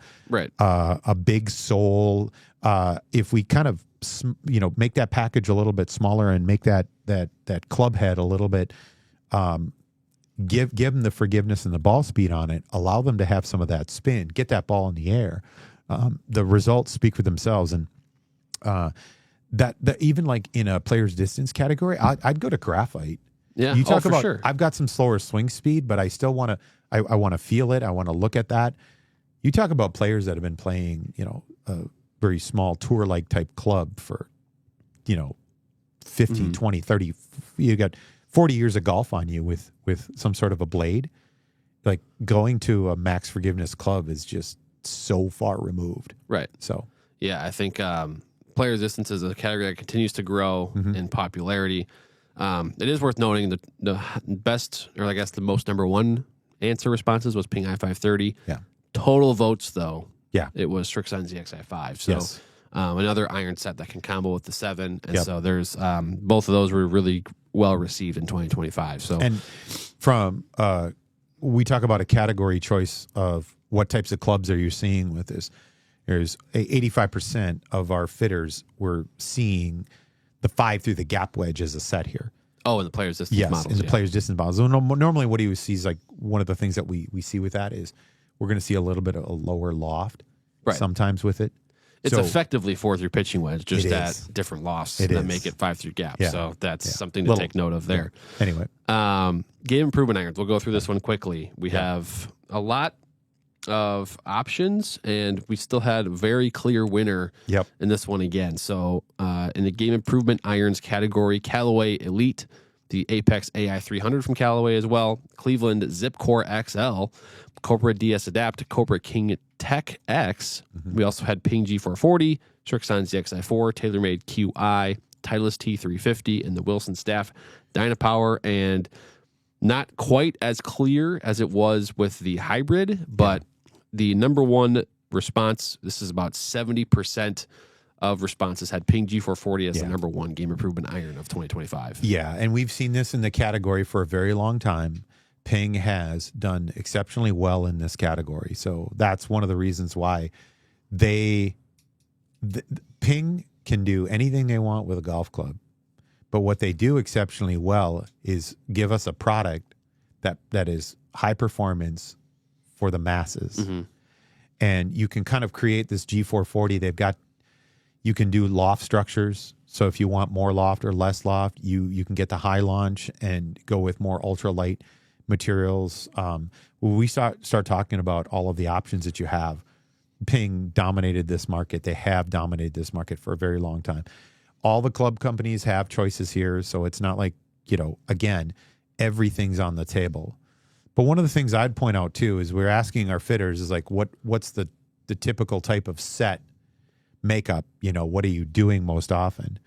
big sole. If we kind of make that package a little bit smaller and make that club head a little bit, give them the forgiveness and the ball speed on it. Allow them to have some of that spin. Get that ball in the air. The results speak for themselves, and that even like in a player's distance category, I'd go to graphite. Yeah, you talk about. Sure. I've got some slower swing speed, but I still want to. I want to feel it. I want to look at that. You talk about players that have been playing, a very small tour-like type club for, 15, 20, 30. You got 40 years of golf on you with some sort of a blade. Like going to a max forgiveness club is just so far removed. Right. So yeah, I think players distance is a category that continues to grow in popularity. It is worth noting that the best, or I guess the most number one answer responses was Ping i530. Yeah. Total votes, though, it was Srixon ZXi5. So another iron set that can combo with the 7. And so there's both of those were really well received in 2025. So and from we talk about a category choice of what types of clubs are you seeing with this. There's 85% of our fitters were seeing the 5 through the gap wedge as a set here. Oh, in the player's distance models. Yes, in the player's distance models. So normally what you see is like one of the things that we see with that is we're going to see a little bit of a lower loft sometimes with it. It's effectively 4 through pitching wedge, just at different lofts that make it 5 through gap. Yeah. So that's something to take note of there. Yeah. Anyway. Game improvement irons. We'll go through this one quickly. We have a lot of options, and we still had a very clear winner in this one again. So in the game improvement irons category, Callaway Elite, the Apex AI 300 from Callaway as well, Cleveland Zipcore XL, Cobra DS Adapt, Cobra King Tech X. We also had Ping G440, Srixon ZXi4, TaylorMade QI, Titleist T350, and the Wilson Staff Dynapower. And not quite as clear as it was with the hybrid, but the number one response, this is about 70% of responses had Ping G440 as the number one game improvement iron of 2025. Yeah, and we've seen this in the category for a very long time. Ping has done exceptionally well in this category. So that's one of the reasons why Ping can do anything they want with a golf club. But what they do exceptionally well is give us a product that is high performance for the masses. And you can kind of create this G440. You can do loft structures. So if you want more loft or less loft, you can get the high launch and go with more ultralight materials. When we start talking about all of the options that you have, Ping dominated this market. They have dominated this market for a very long time. All the club companies have choices here, so it's not like, again, everything's on the table. But one of the things I'd point out too is we're asking our fitters is like, what's the typical type of set makeup? What are you doing most often?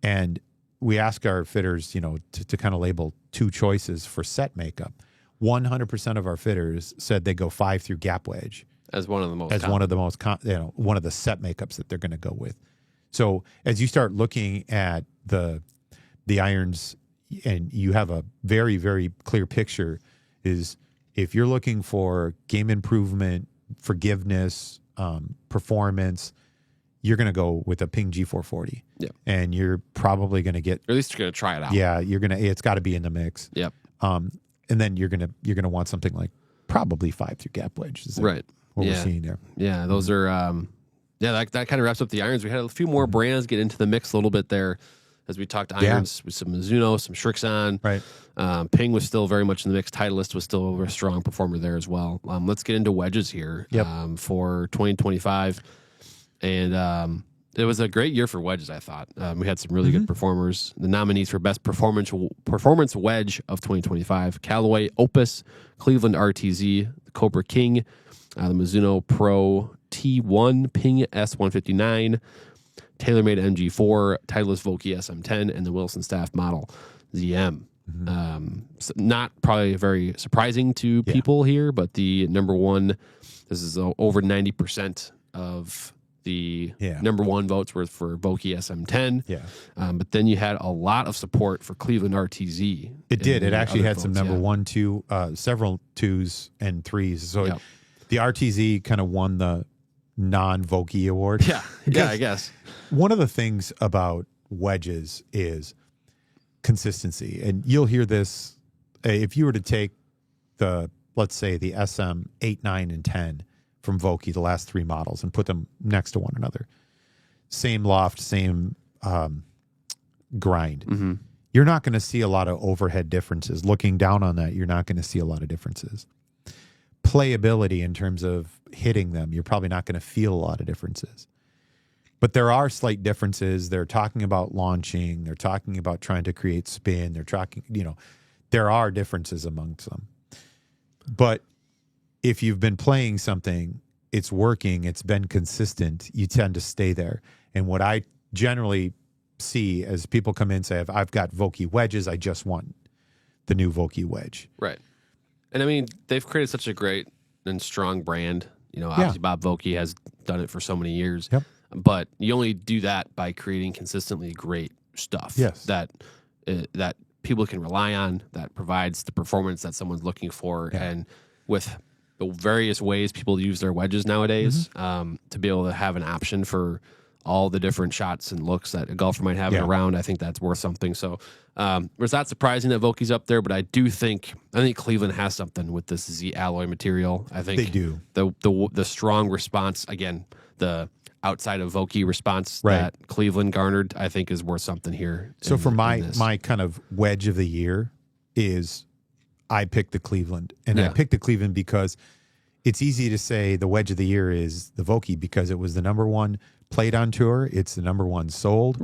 And we ask our fitters, to kind of label 2 choices for set makeup. 100% of our fitters said they go 5 through gap wedge as one of the most one of the set makeups that they're going to go with. So as you start looking at the irons, and you have a very, very clear picture, is if you're looking for game improvement, forgiveness, performance, you're going to go with a Ping G440. Yeah. And you're probably going to get, or at least you're going to try it out. Yeah, it's got to be in the mix. Yep. And then you're going to want something like probably 5 through gap wedge. Right. What we're seeing there. Yeah, those are that kind of wraps up the irons. We had a few more brands get into the mix a little bit there as we talked irons with some Mizuno, some Srixon. Right. Ping was still very much in the mix. Titleist was still a strong performer there as well. Let's get into wedges here for 2025. And it was a great year for wedges, I thought. We had some really good performers. The nominees for Best Performance Wedge of 2025, Callaway Opus, Cleveland RTZ, the Cobra King, the Mizuno Pro T1, Ping S159, TaylorMade MG4, Titleist Vokey SM10, and the Wilson Staff Model ZM. So not probably very surprising to people here, but the number one This is over 90% of the number one votes were for Vokey SM10. Yeah. But then you had a lot of support for Cleveland RTZ. It did. It actually had some number 1, 2, several 2s and 3s. So the RTZ kind of won the non-Vokey award. Yeah, I guess. One of the things about wedges is consistency. And you'll hear this if you were to take let's say the SM 8, 9, and 10 from Vokey, the last 3 models, and put them next to one another. Same loft, same grind. Mm-hmm. You're not going to see a lot of overhead differences. Looking down on that, you're not going to see a lot of differences. Playability in terms of hitting them, you're probably not going to feel a lot of differences. But there are slight differences. They're talking about launching. They're talking about trying to create spin. They're talking, there are differences amongst them. But if you've been playing something, it's working, it's been consistent, you tend to stay there. And what I generally see as people come in and say, I've got Vokey wedges, I just want the new Vokey wedge. Right. And I mean, they've created such a great and strong brand. Obviously Bob Vokey has done it for so many years. Yep. But you only do that by creating consistently great stuff. Yes. That people can rely on, that provides the performance that someone's looking for. Yeah. And with the various ways people use their wedges nowadays, to be able to have an option for all the different shots and looks that a golfer might have in a round, I think that's worth something. So it's not surprising that Vokey's up there, but I think Cleveland has something with this Z alloy material. I think they do. The strong response, again, the outside of Vokey response that Cleveland garnered, I think is worth something here. So for my kind of wedge of the year is I picked the Cleveland. And I picked the Cleveland because it's easy to say the wedge of the year is the Vokey because it was the number 1 played on tour. It's the number 1 sold.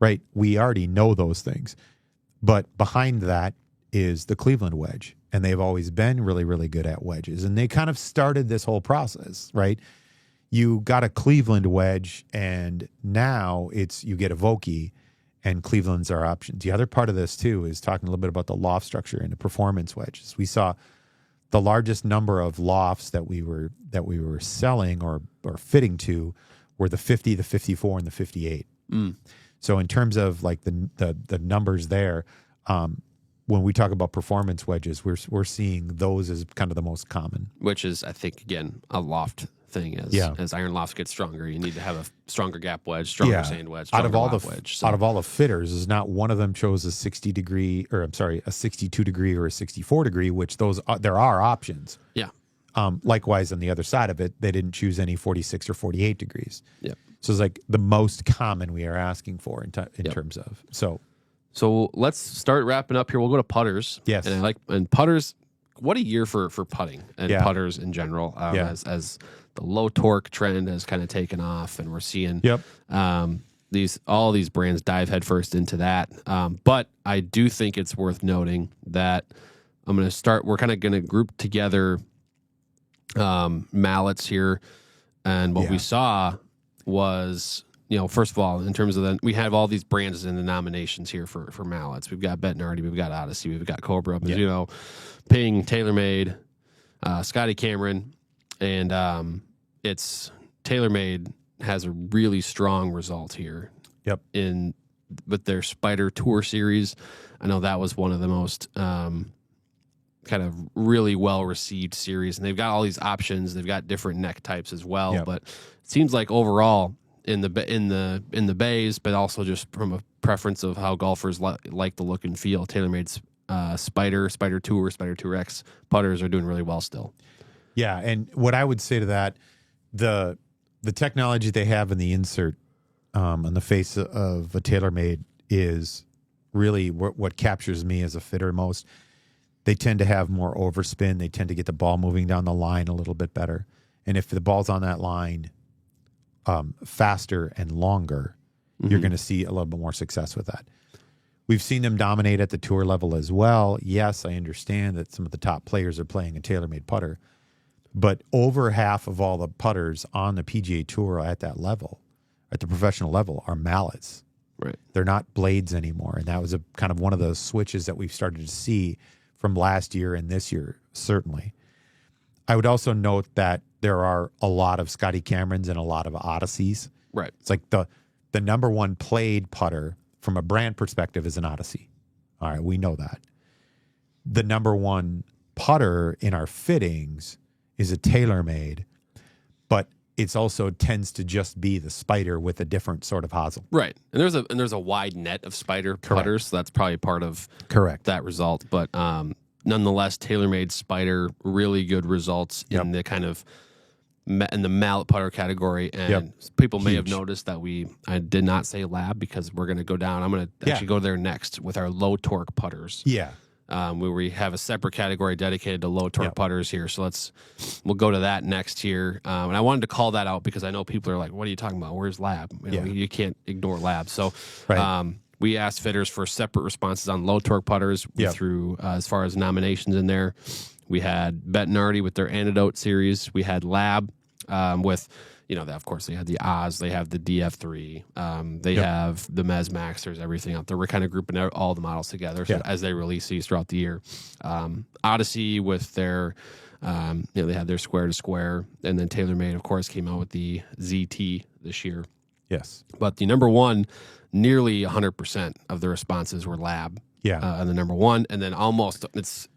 Right. We already know those things. But behind that is the Cleveland wedge. And they've always been really, really good at wedges. And they kind of started this whole process, right? You got a Cleveland wedge, and now you get a Vokey, and Cleveland's our option. The other part of this, too, is talking a little bit about the loft structure and the performance wedges. We saw the largest number of lofts that we were selling or fitting to were the 50, the 54, and the 58. So in terms of like the numbers there, when we talk about performance wedges, we're seeing those as kind of the most common. Which is, I think, again, a loft thing. As iron lofts get stronger, you need to have a stronger gap wedge, stronger sand wedge, stronger wedge. So. Out of all the fitters, is not one of them chose a 62 degree, or a 64 degree, which there are options. Yeah. Likewise, on the other side of it, they didn't choose any 46 or 48 degrees. Yeah. So it's like the most common we are asking for in terms of So let's start wrapping up here. We'll go to putters. Yes. And putters. What a year for putting and putters in general. As the low torque trend has kind of taken off, and we're seeing all these brands dive headfirst into that. But I do think it's worth noting that I'm going to start. We're kind of going to group together mallets here, and what we saw was, first of all, in terms of we have all these brands in the nominations here for mallets. We've got Bettinardi, we've got Odyssey, we've got Cobra, Mizuno, Ping, TaylorMade, Scotty Cameron, and it's TaylorMade has a really strong result here. With their Spider Tour series. I know that was one of the most kind of really well received series, and they've got all these options. They've got different neck types as well, but it seems like overall in the bays, but also just from a preference of how golfers like the look and feel, TaylorMade's Spider Tour, Spider Tour X putters are doing really well still. Yeah, and what I would say to that, the technology they have in the insert on the face of a TaylorMade is really what captures me as a fitter most. They tend to have more overspin. They tend to get the ball moving down the line a little bit better. And if the ball's on that line faster and longer, you're going to see a little bit more success with that. We've seen them dominate at the tour level as well. Yes, I understand that some of the top players are playing a TaylorMade putter, but over half of all the putters on the PGA Tour at that level, at the professional level, are mallets. Right. They're not blades anymore. And that was a kind of one of those switches that we've started to see from last year and this year, certainly. I would also note that there are a lot of Scotty Camerons and a lot of Odysseys. Right. It's like the number one played putter from a brand perspective is an Odyssey. All right, we know that. The number one putter in our fittings is a TaylorMade, but it's also tends to just be the Spider with a different sort of hosel. Right. And there's a wide net of Spider putters, so that's probably part of that result. But nonetheless, TaylorMade Spider, really good results in the kind of in the mallet putter category. And people may have noticed that I did not say lab because we're going to go down. I'm going to actually go there next with our low torque putters. Yeah. Where we have a separate category dedicated to low torque putters here. So we'll go to that next here. And I wanted to call that out because I know people are like, what are you talking about? Where's lab? You can't ignore lab. So we asked fitters for separate responses on low torque putters. We threw as far as nominations in there. We had Bettinardi with their Antidote series. We had lab with, of course, they had the Oz, they have the DF3, they have the Mez Max, there's everything out there. We're kind of grouping all the models together as they release these throughout the year. Odyssey with their, they had their square to square, and then TaylorMade, of course, came out with the ZT this year. Yes. But the number one, nearly 100% of the responses were lab. And the number one, and then it's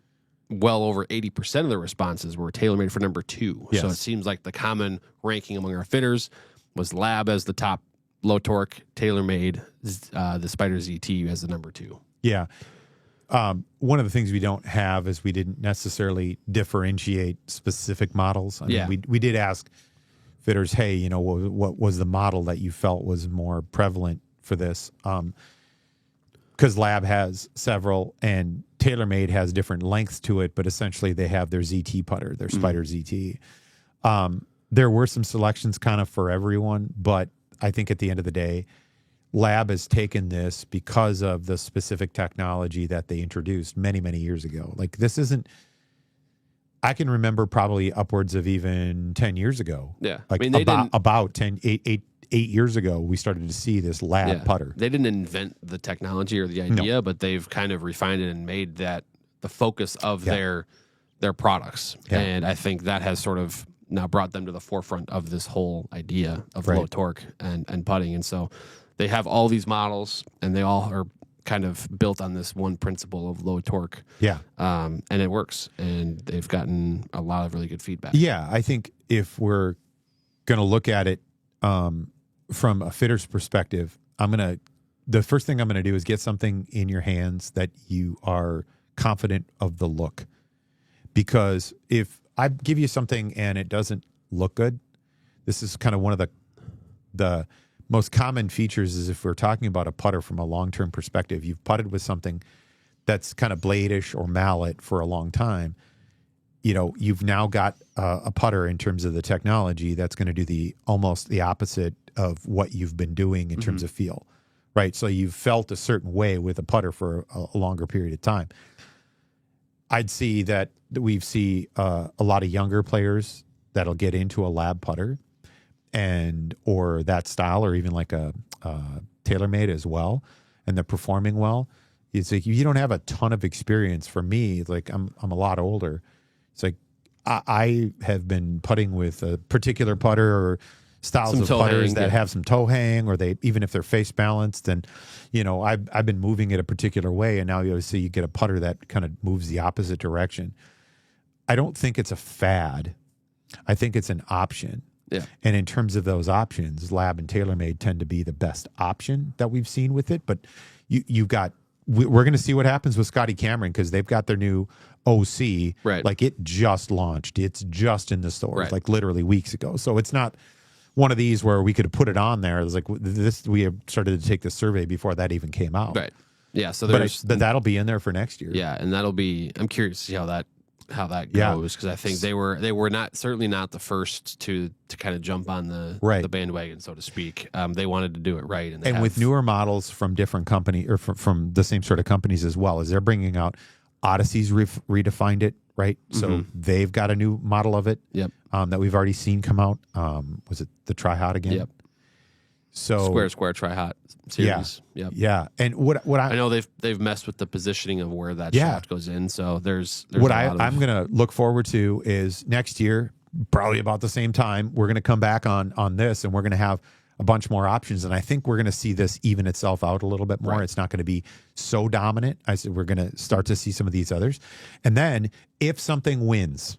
well over 80% of the responses were TaylorMade for number two. Yes. So it seems like the common ranking among our fitters was lab as the top low torque, TaylorMade, the Spider ZT as the number two. Yeah. One of the things we don't have is we didn't necessarily differentiate specific models. I mean, we did ask fitters, hey, what was the model that you felt was more prevalent for this? Because lab has several and TaylorMade has different lengths to it, but essentially they have their ZT putter, their Spider ZT. There were some selections kind of for everyone, but I think at the end of the day, lab has taken this because of the specific technology that they introduced many, many years ago. Like this isn't, I can remember probably upwards of even 10 years ago. Yeah. Like about 8 years ago, we started to see this lab putter. They didn't invent the technology or the idea, but they've kind of refined it and made that the focus of their products. Yeah. And I think that has sort of now brought them to the forefront of this whole idea of low torque and putting. And so they have all these models, and they all are kind of built on this one principle of low torque. Yeah. And it works. And they've gotten a lot of really good feedback. Yeah. I think if we're going to look at it from a fitter's perspective, the first thing I'm going to do is get something in your hands that you are confident of the look. Because if I give you something and it doesn't look good, this is kind of one of the most common features is if we're talking about a putter from a long-term perspective, you've putted with something that's kind of blade-ish or mallet for a long time. You've now got a putter in terms of the technology that's going to do almost the opposite of what you've been doing in terms of feel, right? So you've felt a certain way with a putter for a longer period of time. I'd see that we see a lot of younger players that'll get into a lab putter or that style, or even like a TaylorMade as well, and they're performing well. It's like you don't have a ton of experience. For me, like I'm a lot older. It's like I have been putting with a particular putter or styles of putters that have some toe hang, or even if they're face balanced, and I've been moving it a particular way, and now you get a putter that kind of moves the opposite direction. I don't think it's a fad. I think it's an option. Yeah. And in terms of those options, lab and TaylorMade tend to be the best option that we've seen with it. But we're going to see what happens with Scotty Cameron, because they've got their new OC. Right. Like it just launched. It's just in the stores, like literally weeks ago. So it's not one of these where we could have put it on there. It was like this. We have started to take the survey before that even came out. Right. Yeah. So but that'll be in there for next year. Yeah, and that'll be. I'm curious to see how that goes, because I think they were certainly not the first to kind of jump on the bandwagon, so to speak. They wanted to do it right, and with newer models from different company or from the same sort of companies as well, as they're bringing out Odyssey's redefined it, right? So they've got a new model of it. Yep. That we've already seen come out. Was it the Tri-Hot again? Yep. So square Tri-Hot series. Yeah. Yeah. And what I know they've messed with the positioning of where that shaft goes in. So there's what I'm going to look forward to is next year probably about the same time, we're going to come back on this, and we're going to have a bunch more options. And I think we're going to see this even itself out a little bit more. Right. It's not going to be so dominant. I said we're going to start to see some of these others. And then if something wins,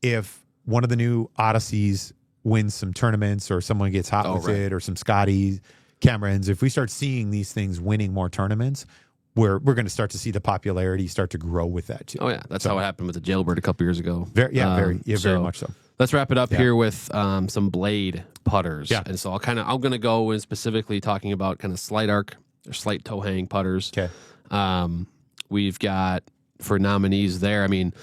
if one of the new Odysseys wins some tournaments, or someone gets hot with it, or some Scotty Camerons, if we start seeing these things winning more tournaments, we're going to start to see the popularity start to grow with that too. Oh yeah, that's how it happened with the Jailbird a couple years ago. Very much so. Let's wrap it up here with some blade putters. Yeah. And so I'm going to go in specifically talking about kind of slight arc or slight toe hang putters. Okay. We've got for nominees there. I mean,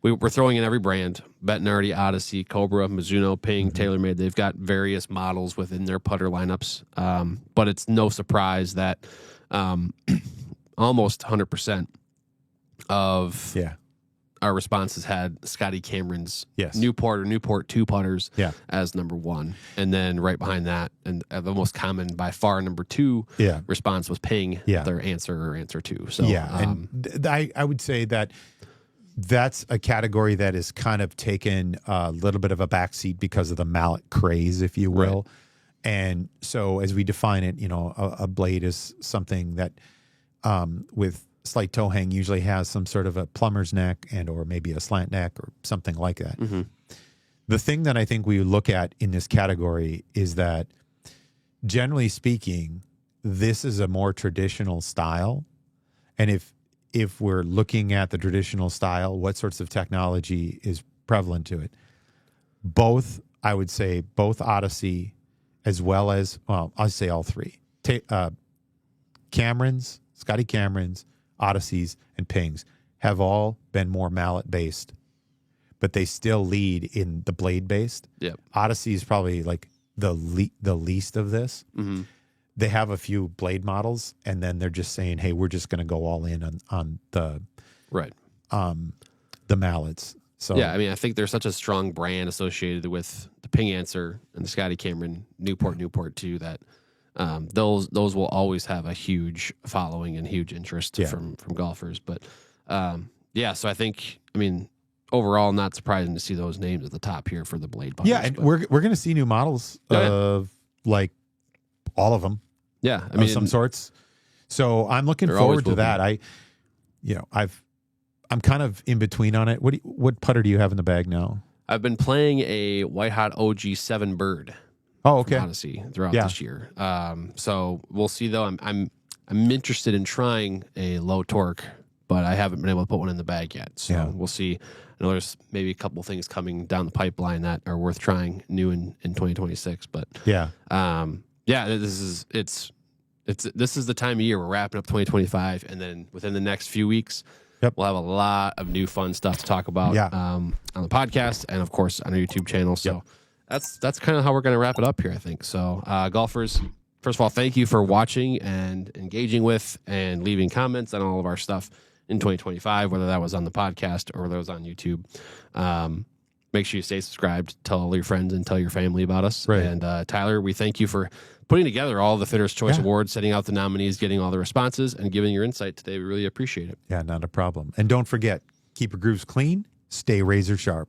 we're throwing in every brand: Bettinardi, Odyssey, Cobra, Mizuno, Ping, TaylorMade. They've got various models within their putter lineups. But it's no surprise that almost 100% of our responses had Scotty Cameron's Newport or Newport 2 putters as number one. And then right behind that, and the most common by far number 2 response was Ping, their answer 2. So and I would say that that's a category that is kind of taken a little bit of a backseat because of the mallet craze, if you will. Right. And so as we define it, a blade is something that with slight toe hang usually has some sort of a plumber's neck and or maybe a slant neck or something like that. Mm-hmm. The thing that I think we look at in this category is that, generally speaking, this is a more traditional style. And if we're looking at the traditional style, what sorts of technology is prevalent to it? I would say both Odyssey as well as, well, I'll say all three. Camerons, Scotty Camerons, Odysseys, and Pings have all been more mallet-based, but they still lead in the blade-based. Yep. Odyssey is probably like the least of this. Mm-hmm. They have a few blade models, and then they're just saying, hey, we're just going to go all in on the the mallets. So yeah, I mean, I think there's such a strong brand associated with the Ping answer and the Scotty Cameron Newport 2 that those will always have a huge following and huge interest from golfers. But so I think, I mean, overall, not surprising to see those names at the top here for the blade putters. Yeah, and we're going to see new models of like all of them. Yeah, I mean, of some sorts. So I'm looking forward to that. I'm kind of in between on it. What putter do you have in the bag now? I've been playing a White Hot OG 7 Bird. Oh, okay. Odyssey throughout this year. So we'll see though. I'm interested in trying a low torque, but I haven't been able to put one in the bag yet. So we'll see. I know there's maybe a couple things coming down the pipeline that are worth trying new in 2026. But this is the time of year we're wrapping up 2025, and then within the next few weeks, we'll have a lot of new fun stuff to talk about on the podcast and of course on our YouTube channel. So that's kind of how we're going to wrap it up here, I think. So golfers, first of all, thank you for watching and engaging with and leaving comments on all of our stuff in 2025, whether that was on the podcast or whether it was on YouTube. Make sure you stay subscribed, tell all your friends and tell your family about us. Right. And Tyler, we thank you for putting together all the Fitters' Choice Awards, setting out the nominees, getting all the responses, and giving your insight today. We really appreciate it. Yeah, not a problem. And don't forget, keep your grooves clean, stay razor sharp.